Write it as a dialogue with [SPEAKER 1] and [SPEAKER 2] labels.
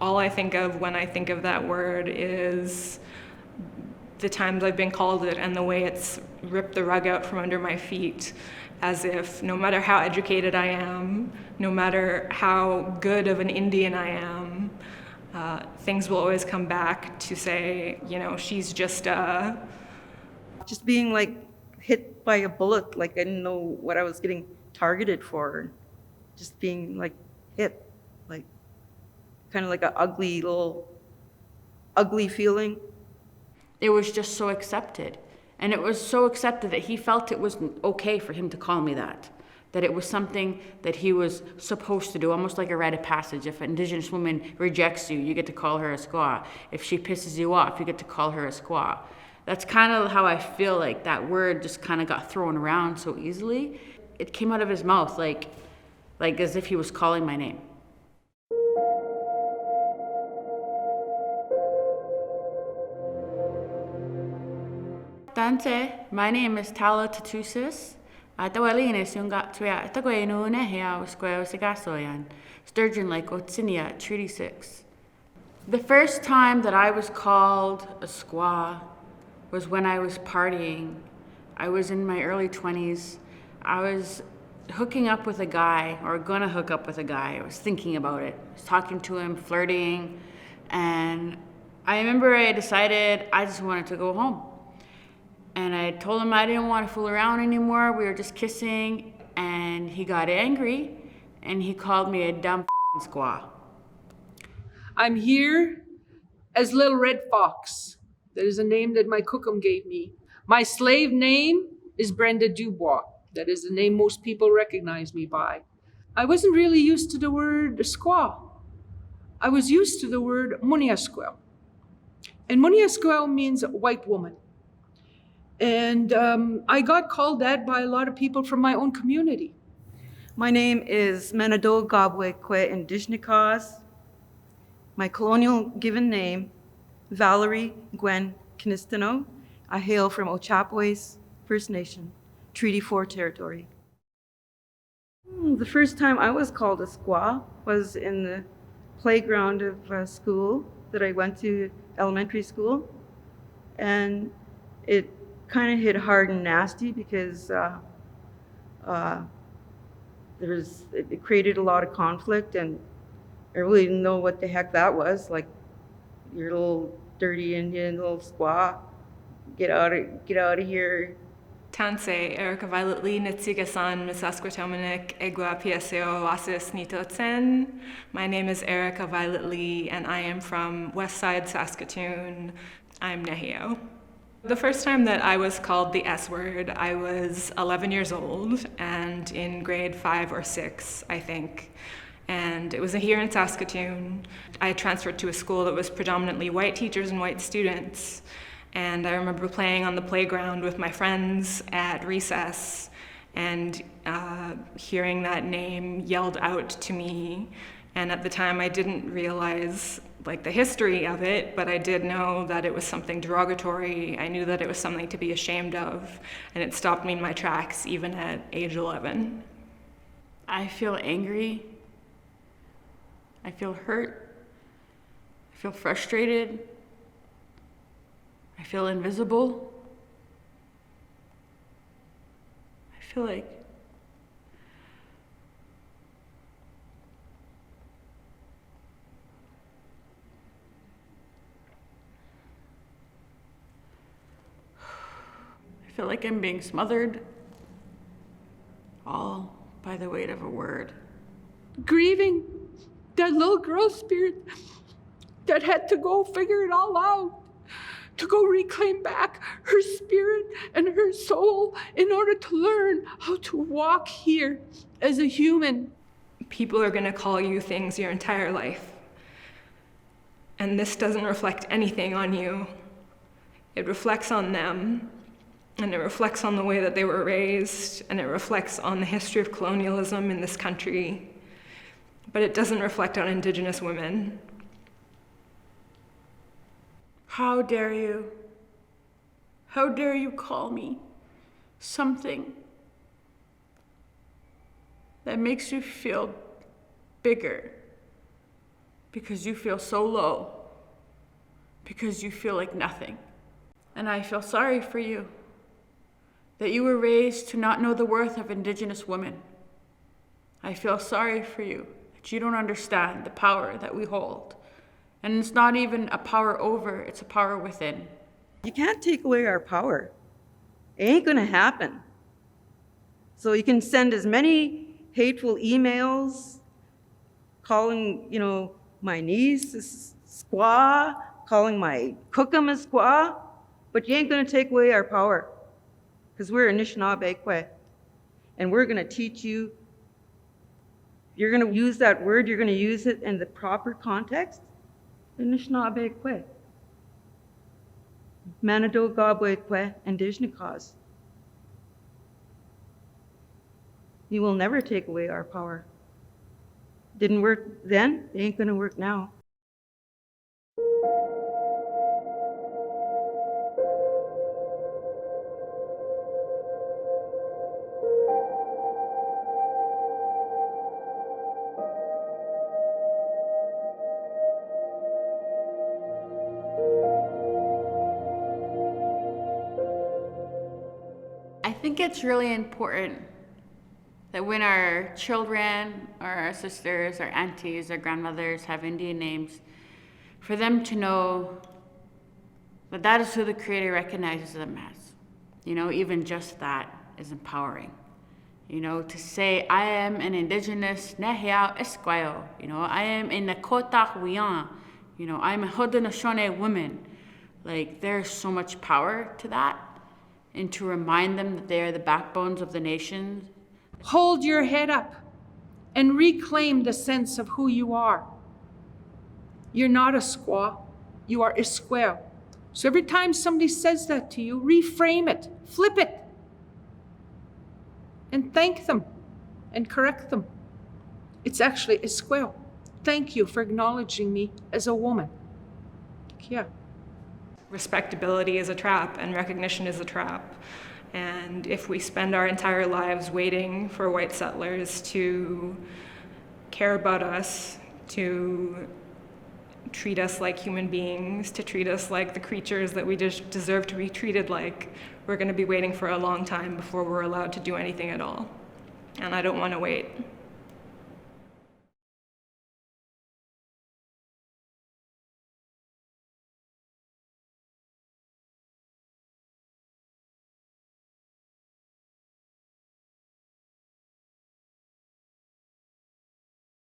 [SPEAKER 1] all I think of when I think of that word is the times I've been called it and the way it's ripped the rug out from under my feet, as if no matter how educated I am, no matter how good of an Indian I am, things will always come back to say, she's just
[SPEAKER 2] Just being like hit by a bullet, like I didn't know what I was getting targeted for. Just being like hit, like kind of like an ugly feeling.
[SPEAKER 3] It was just so accepted. And it was so accepted that he felt it was okay for him to call me that. That it was something that he was supposed to do, almost like a rite of passage. If an Indigenous woman rejects you, you get to call her a squaw. If she pisses you off, you get to call her a squaw. That's kind of how I feel like that word just kind of got thrown around so easily. It came out of his mouth like as if he was calling my name. Dante, my name is Tala Tatusis. Atawalinis yung gatria tagoinu nehia square sigasoyan. Sturgeon Lake Otsinia, Treaty 6. The first time that I was called a squaw was when I was partying. I was in my early 20s. I was hooking up with a guy, or gonna hook up with a guy. I was thinking about it. I was talking to him, flirting, and I remember I decided I just wanted to go home. And I told him I didn't want to fool around anymore. We were just kissing, and he got angry, and he called me a dumb squaw.
[SPEAKER 4] I'm here as Little Red Fox. That is a name that my cookum gave me. My slave name is Brenda Dubois. That is the name most people recognize me by. I wasn't really used to the word squaw. I was used to the word muniasquel. And muniasquel means white woman. And I got called that by a lot of people from my own community.
[SPEAKER 2] My name is Menado Gabwe Kwe Indishnikas. My colonial given name, Valerie Gwen Kinistino. I hail from Ochapowace First Nation, Treaty 4 territory. The first time I was called a squaw was in the playground of school that I went to, elementary school. And it kind of hit hard and nasty because it created a lot of conflict, and I really didn't know what the heck that was. Like, you're a little dirty Indian, little squaw, get out of here.
[SPEAKER 1] Tansei, Erica Violet Lee, Nitsigasan, Misaskwatominic, Egwa PSO, Wasis Nitotsen. My name is Erica Violet Lee, and I am from Westside, Saskatoon. I'm Nehio. The first time that I was called the S word, I was 11 years old and in grade 5 or 6, I think. And it was here in Saskatoon. I transferred to a school that was predominantly white teachers and white students. And I remember playing on the playground with my friends at recess and hearing that name yelled out to me. And at the time I didn't realize the history of it, but I did know that it was something derogatory. I knew that it was something to be ashamed of, and it stopped me in my tracks even at age 11.
[SPEAKER 3] I feel angry. I feel hurt. I feel frustrated. I feel invisible. I feel like I'm being smothered, all by the weight of a word.
[SPEAKER 4] Grieving that little girl spirit that had to go figure it all out, to go reclaim back her spirit and her soul in order to learn how to walk here as a human.
[SPEAKER 1] People are going to call you things your entire life. And this doesn't reflect anything on you. It reflects on them, and it reflects on the way that they were raised, and it reflects on the history of colonialism in this country. But it doesn't reflect on Indigenous women.
[SPEAKER 3] How dare you? How dare you call me something that makes you feel bigger because you feel so low, because you feel like nothing. And I feel sorry for you, that you were raised to not know the worth of Indigenous women. I feel sorry for you, that you don't understand the power that we hold. And it's not even a power over, it's a power within.
[SPEAKER 2] You can't take away our power. It ain't gonna happen. So you can send as many hateful emails calling, my niece a squaw, calling my cookum a squaw, but you ain't gonna take away our power, because we're Anishinaabe, and we're gonna teach you. You're gonna use that word, you're gonna use it in the proper context. Anishinaabe, Manado Gabwe, Indigenous. You will never take away our power. Didn't work then, it ain't gonna work now.
[SPEAKER 3] I think it's really important that when our children or our sisters or aunties or grandmothers have Indian names, for them to know that that is who the Creator recognizes them as. Even just that is empowering. To say, I am an Indigenous Nehea Esquire, I am a Nakota Huian, I'm a Haudenosaunee woman. Like, there's so much power to that. And to remind them that they are the backbones of the nation.
[SPEAKER 4] Hold your head up and reclaim the sense of who you are. You're not a squaw, you are Isquel. So every time somebody says that to you, reframe it, flip it, and thank them and correct them. It's actually Isquel. Thank you for acknowledging me as a woman. Yeah.
[SPEAKER 1] Respectability is a trap, and recognition is a trap. And if we spend our entire lives waiting for white settlers to care about us, to treat us like human beings, to treat us like the creatures that we just deserve to be treated like, we're going to be waiting for a long time before we're allowed to do anything at all. And I don't want to wait.